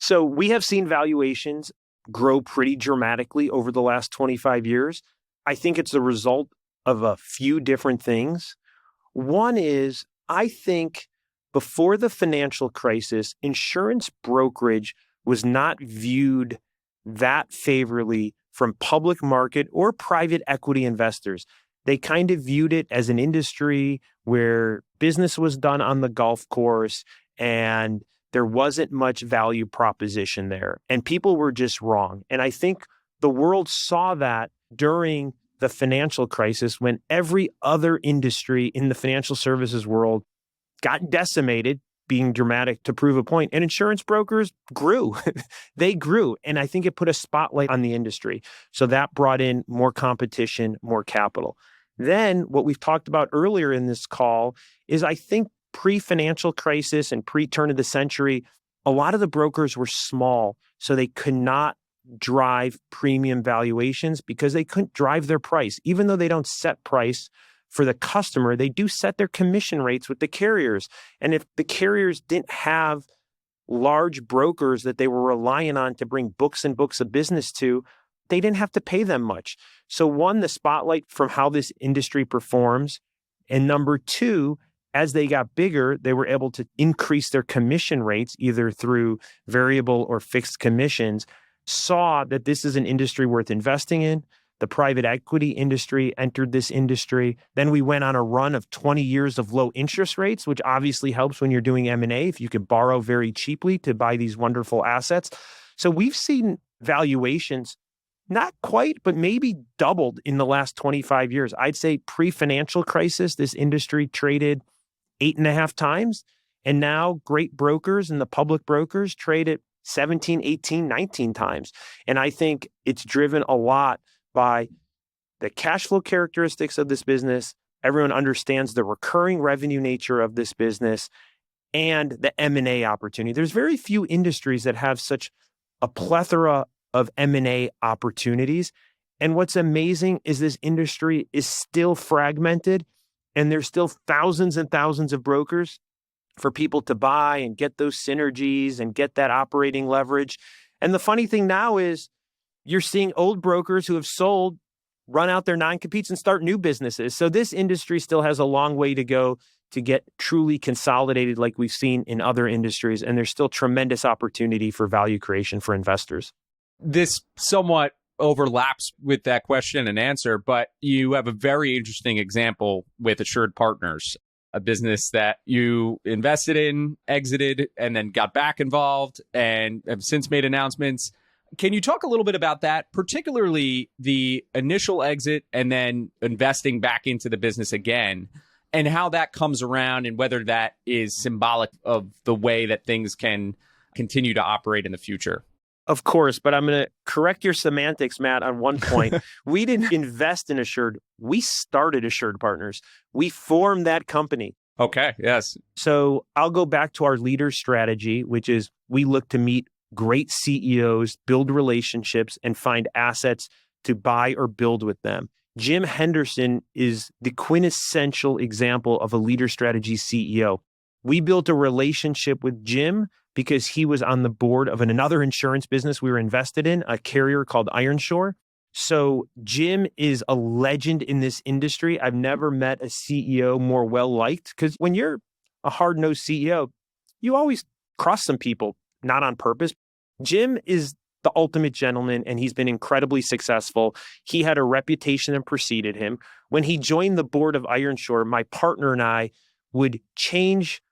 S4: So we have seen valuations grow pretty dramatically over the last 25 years. I think it's the result of a few different things. One is, I think before the financial crisis, insurance brokerage was not viewed that favorably from public market or private equity investors. They kind of viewed it as an industry where business was done on the golf course and there wasn't much value proposition there. And people were just wrong. And I think the world saw that during the financial crisis when every other industry in the financial services world got decimated, being dramatic to prove a point. And insurance brokers grew. They grew. And I think it put a spotlight on the industry. So that brought in more competition, more capital. Then what we've talked about earlier in this call is I think pre-financial crisis and pre-turn of the century, a lot of the brokers were small. So they could not drive premium valuations because they couldn't drive their price. Even though they don't set price for the customer, they do set their commission rates with the carriers. And if the carriers didn't have large brokers that they were relying on to bring books and books of business to, they didn't have to pay them much. So one, the spotlight from how this industry performs. And number two, as they got bigger, they were able to increase their commission rates, either through variable or fixed commissions, saw that this is an industry worth investing in. The private equity industry entered this industry. Then we went on a run of 20 years of low interest rates, which obviously helps when you're doing M&A, if you could borrow very cheaply to buy these wonderful assets. So we've seen valuations not quite, but maybe doubled in the last 25 years. I'd say pre-financial crisis, this industry traded 8.5 times. And now great brokers and the public brokers trade at 17, 18, 19 times. And I think it's driven a lot by the cash flow characteristics of this business. Everyone understands the recurring revenue nature of this business and the M&A opportunity. There's very few industries that have such a plethora of M&A opportunities. And what's amazing is this industry is still fragmented, and there's still thousands and thousands of brokers for people to buy and get those synergies and get that operating leverage. And the funny thing now is you're seeing old brokers who have sold run out their non-competes and start new businesses. So this industry still has a long way to go to get truly consolidated like we've seen in other industries. And there's still tremendous opportunity for value creation for investors.
S3: This somewhat overlaps with that question and answer, but you have a very interesting example with Assured Partners, a business that you invested in, exited, and then got back involved and have since made announcements. Can you talk a little bit about that, particularly the initial exit and then investing back into the business again, and how that comes around and whether that is symbolic of the way that things can continue to operate in the future?
S4: Of course, but I'm going to correct your semantics, Matt, on one point. We didn't invest in Assured. We started Assured Partners. We formed that company.
S3: Okay, yes.
S4: So I'll go back to our leader strategy, which is we look to meet great CEOs, build relationships, and find assets to buy or build with them. Jim Henderson is the quintessential example of a leader strategy CEO. We built a relationship with Jim because he was on the board of another insurance business we were invested in, a carrier called Ironshore. So Jim is a legend in this industry. I've never met a CEO more well-liked, because when you're a hard-nosed CEO, you always cross some people, not on purpose. Jim is the ultimate gentleman, and he's been incredibly successful. He had a reputation that preceded him. When he joined the board of Ironshore, my partner and I would change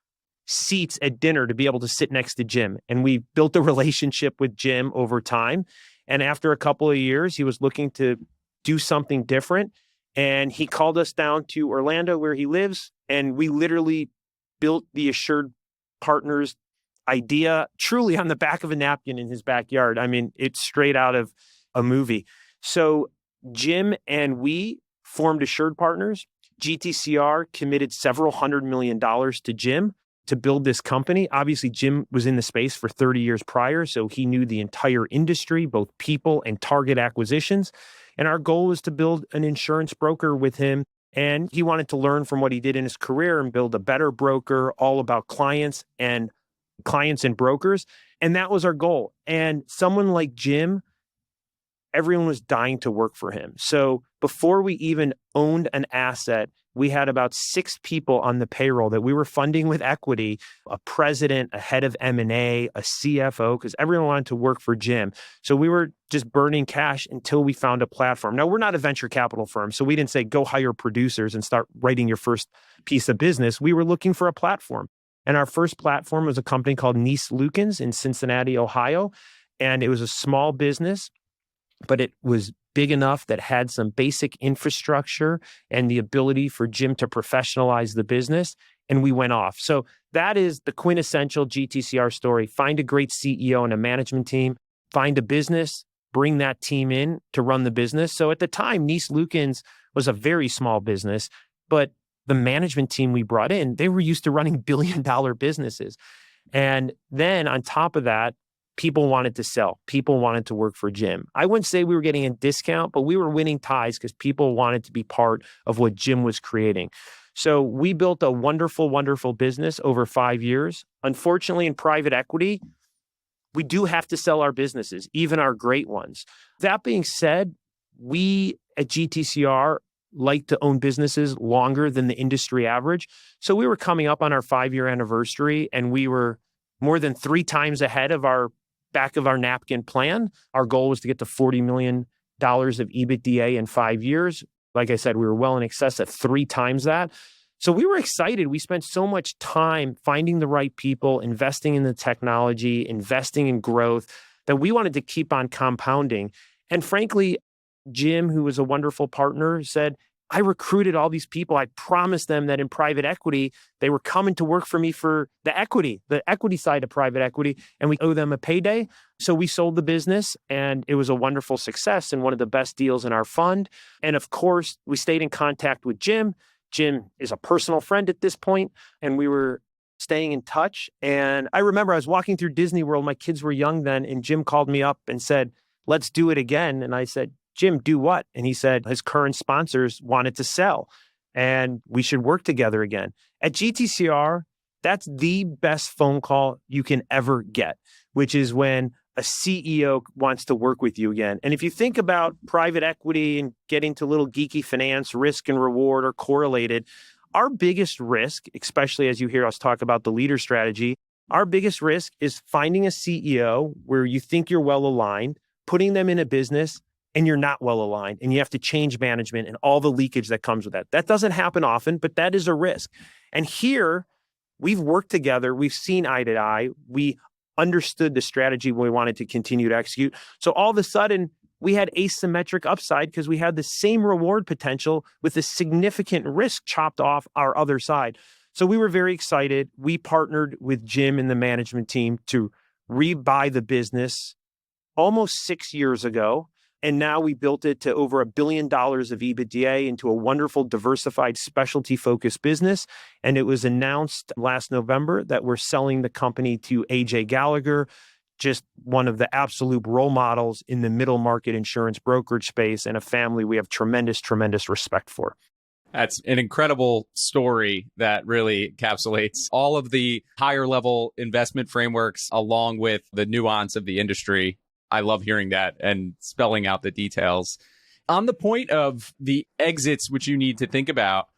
S4: seats at dinner to be able to sit next to Jim. And we built a relationship with Jim over time. And after a couple of years, he was looking to do something different. And he called us down to Orlando, where he lives. And we literally built the Assured Partners idea truly on the back of a napkin in his backyard. I mean, it's straight out of a movie. So Jim and we formed Assured Partners. GTCR committed several $100 million to Jim to build this company. Obviously, Jim was in the space for 30 years prior, so he knew the entire industry, both people and target acquisitions. And our goal was to build an insurance broker with him. And he wanted to learn from what he did in his career and build a better broker, all about clients and brokers. And that was our goal. And someone like Jim, everyone was dying to work for him. So before we even owned an asset, we had about 6 people on the payroll that we were funding with equity, a president, a head of M&A, a CFO, because everyone wanted to work for Jim. So we were just burning cash until we found a platform. Now, we're not a venture capital firm, so we didn't say, go hire producers and start writing your first piece of business. We were looking for a platform. And our first platform was a company called Nice Lukens in Cincinnati, Ohio. And it was a small business, but it was big enough that had some basic infrastructure and the ability for Jim to professionalize the business. And we went off. So that is the quintessential GTCR story. Find a great CEO and a management team, find a business, bring that team in to run the business. So at the time, Nice Lukens was a very small business, but the management team we brought in, they were used to running billion-dollar businesses. And then on top of that, people wanted to sell. People wanted to work for Jim. I wouldn't say we were getting a discount, but we were winning ties because people wanted to be part of what Jim was creating. So we built a wonderful, wonderful business over 5 years. Unfortunately, in private equity, we do have to sell our businesses, even our great ones. That being said, we at GTCR like to own businesses longer than the industry average. So we were coming up on our 5-year anniversary, and we were more than 3 times ahead of our back of our napkin plan. Our goal was to get to $40 million of EBITDA in 5 years. Like I said, we were well in excess of 3 times that. So we were excited. We spent so much time finding the right people, investing in the technology, investing in growth, that we wanted to keep on compounding. And frankly, Jim, who was a wonderful partner, said, I recruited all these people. I promised them that in private equity, they were coming to work for me for the equity side of private equity, and we owe them a payday. So we sold the business, and it was a wonderful success and one of the best deals in our fund. And of course, we stayed in contact with Jim. Jim is a personal friend at this point, and we were staying in touch. And I remember I was walking through Disney World. My kids were young then, and Jim called me up and said, let's do it again. And I said, Jim, do what? And he said his current sponsors wanted to sell and we should work together again. At GTCR, that's the best phone call you can ever get, which is when a CEO wants to work with you again. And if you think about private equity and getting to little geeky finance, risk and reward are correlated. Our biggest risk, especially as you hear us talk about the leader strategy, our biggest risk is finding a CEO where you think you're well aligned, putting them in a business and you're not well aligned and you have to change management and all the leakage that comes with that. That doesn't happen often, but that is a risk. And here, we've worked together. We've seen eye to eye. We understood the strategy we wanted to continue to execute. So all of a sudden, we had asymmetric upside because we had the same reward potential with a significant risk chopped off our other side. So we were very excited. We partnered with Jim and the management team to rebuy the business almost 6 years ago. And now we built it to over $1 billion of EBITDA into a wonderful, diversified, specialty-focused business. And it was announced last November that we're selling the company to A.J. Gallagher, just one of the absolute role models in the middle market insurance brokerage space and a family we have tremendous, tremendous respect for.
S3: That's an incredible story that really encapsulates all of the higher level investment frameworks along with the nuance of the industry. I love hearing that and spelling out the details. On the point of the exits, which you need to think about,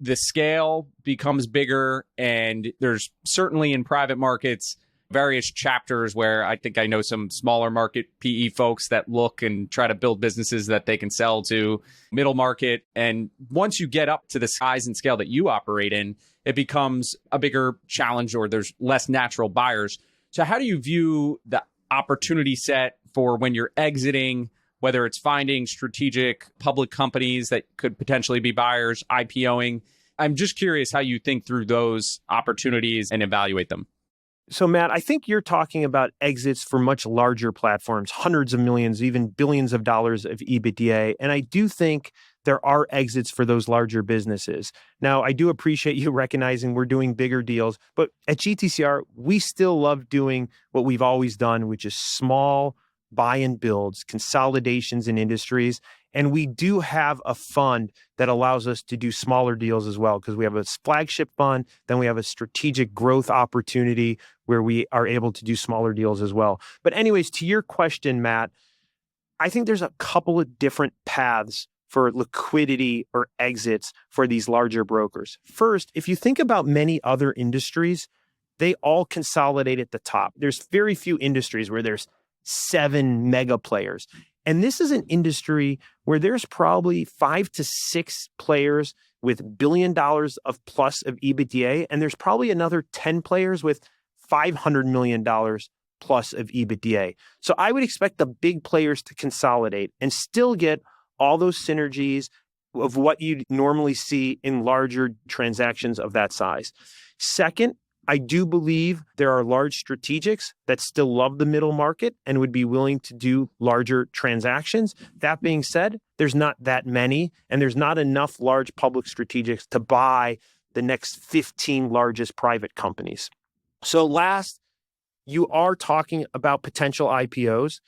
S3: the scale becomes bigger, and there's certainly in private markets various chapters where I think I know some smaller market PE folks that look and try to build businesses that they can sell to middle market. And once you get up to the size and scale that you operate in, it becomes a bigger challenge or there's less natural buyers. So how do you view the opportunity set for when you're exiting, whether it's finding strategic public companies that could potentially be buyers, IPOing? I'm just curious how you think through those opportunities and evaluate them.
S4: So, Matt, I think you're talking about exits for much larger platforms, hundreds of millions, even billions of dollars of EBITDA. And I do think there are exits for those larger businesses. Now, I do appreciate you recognizing we're doing bigger deals, but at GTCR, we still love doing what we've always done, which is small buy and builds, consolidations in industries. And we do have a fund that allows us to do smaller deals as well, because we have a flagship fund, then we have a strategic growth opportunity where we are able to do smaller deals as well. But anyways, to your question, Matt, I think there's a couple of different paths for liquidity or exits for these larger brokers. First, if you think about many other industries, they all consolidate at the top. There's very few industries where there's 7 mega players. And this is an industry where there's probably 5 to 6 players with $1 billion of plus of EBITDA, and there's probably another 10 players with $500 million plus of EBITDA. So I would expect the big players to consolidate and still get all those synergies of what you'd normally see in larger transactions of that size. Second, I do believe there are large strategics that still love the middle market and would be willing to do larger transactions. That being said, there's not that many, and there's not enough large public strategics to buy the next 15 largest private companies. So last, you are talking about potential IPOs.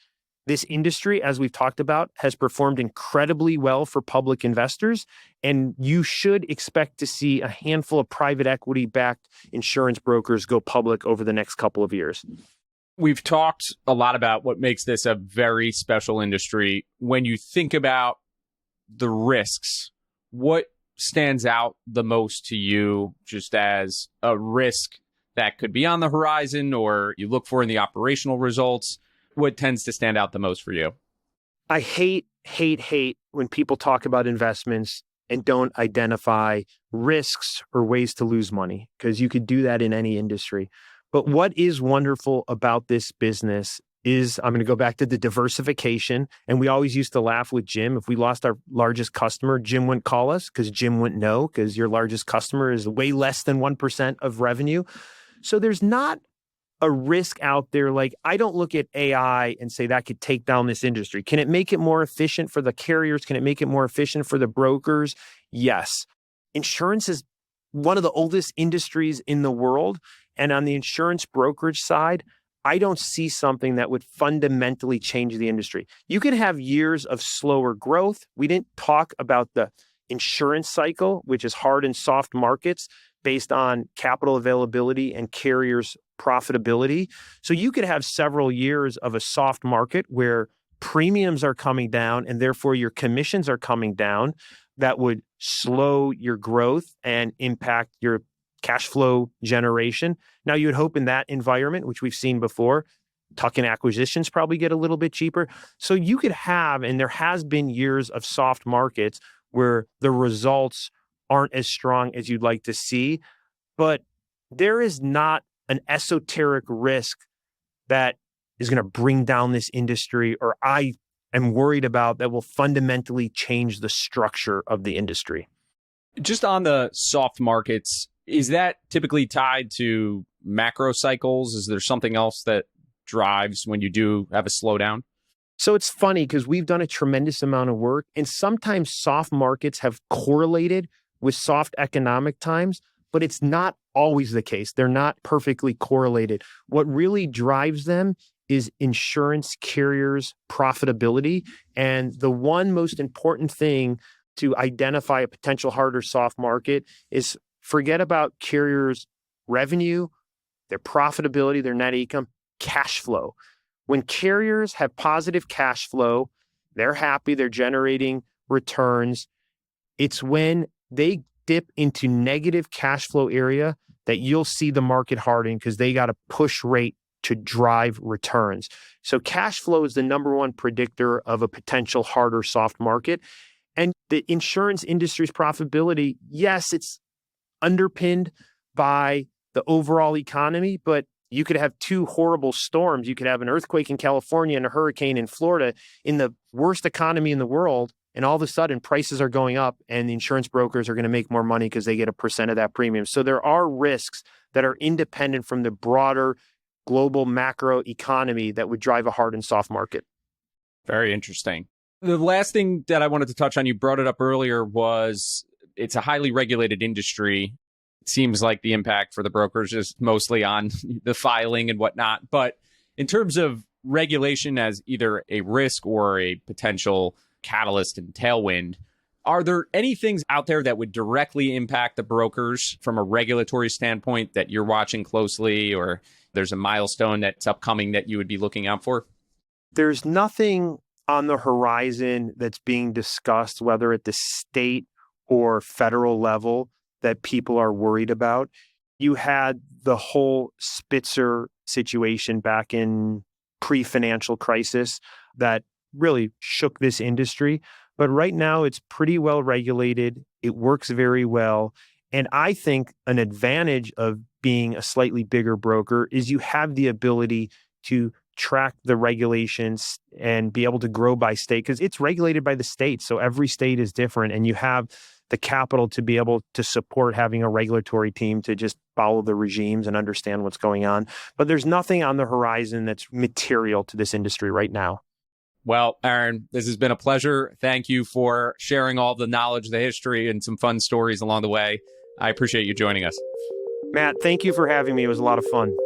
S4: This industry, as we've talked about, has performed incredibly well for public investors, and you should expect to see a handful of private equity-backed insurance brokers go public over the next couple of years.
S3: We've talked a lot about what makes this a very special industry. When you think about the risks, what stands out the most to you just as a risk that could be on the horizon or you look for in the operational results? What tends to stand out the most for you?
S4: I hate when people talk about investments and don't identify risks or ways to lose money, because you could do that in any industry. But what is wonderful about this business is, I'm going to go back to the diversification. And we always used to laugh with Jim. If we lost our largest customer, Jim wouldn't call us because Jim wouldn't know, because your largest customer is way less than 1% of revenue. So there's not a risk out there. Like, I don't look at AI and say that could take down this industry. Can it make it more efficient for the carriers? Can it make it more efficient for the brokers? Yes. Insurance is one of the oldest industries in the world. And on the insurance brokerage side, I don't see something that would fundamentally change the industry. You can have years of slower growth. We didn't talk about the insurance cycle, which is hard and soft markets based on capital availability and carriers' profitability. So you could have several years of a soft market where premiums are coming down and therefore your commissions are coming down. That would slow your growth and impact your cash flow generation. Now, you would hope in that environment, which we've seen before, tuck-in acquisitions probably get a little bit cheaper. So you could have, and there has been years of soft markets where the results aren't as strong as you'd like to see, but there is not an esoteric risk that is going to bring down this industry, or I am worried about that will fundamentally change the structure of the industry.
S3: Just on the soft markets, is that typically tied to macro cycles? Is there something else that drives when you do have a slowdown?
S4: So it's funny because we've done a tremendous amount of work, and sometimes soft markets have correlated with soft economic times, but it's not always the case. They're not perfectly correlated. What really drives them is insurance carriers' profitability. And the one most important thing to identify a potential hard or soft market is forget about carriers' revenue, their profitability, their net income, cash flow. When carriers have positive cash flow, they're happy, they're generating returns. It's when they dip into negative cash flow area that you'll see the market hardening because they got to push rate to drive returns. So cash flow is the number one predictor of a potential hard or soft market. And the insurance industry's profitability, yes, it's underpinned by the overall economy, but you could have two horrible storms. You could have an earthquake in California and a hurricane in Florida in the worst economy in the world. And all of a sudden, prices are going up and the insurance brokers are going to make more money because they get a percent of that premium. So there are risks that are independent from the broader global macro economy that would drive a hard and soft market.
S3: Very interesting. The last thing that I wanted to touch on, you brought it up earlier, was it's a highly regulated industry. It seems like the impact for the brokers is mostly on the filing and whatnot. But in terms of regulation as either a risk or a potential catalyst and tailwind, are there any things out there that would directly impact the brokers from a regulatory standpoint that you're watching closely, or there's a milestone that's upcoming that you would be looking out for?
S4: There's nothing on the horizon that's being discussed, whether at the state or federal level, that people are worried about. You had the whole Spitzer situation back in pre-financial crisis that really shook this industry. But right now, it's pretty well regulated. It works very well. And I think an advantage of being a slightly bigger broker is you have the ability to track the regulations and be able to grow by state because it's regulated by the state. So every state is different, and you have the capital to be able to support having a regulatory team to just follow the regimes and understand what's going on. But there's nothing on the horizon that's material to this industry right now.
S3: Well, Aaron, this has been a pleasure. Thank you for sharing all the knowledge, the history, and some fun stories along the way. I appreciate you joining us.
S4: Matt, thank you for having me. It was a lot of fun.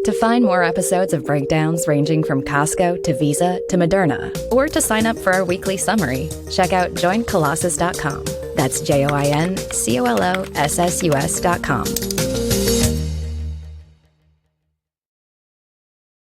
S1: To find more episodes of breakdowns ranging from Costco to Visa to Moderna, or to sign up for our weekly summary, check out joincolossus.com. That's JoinColossus.com.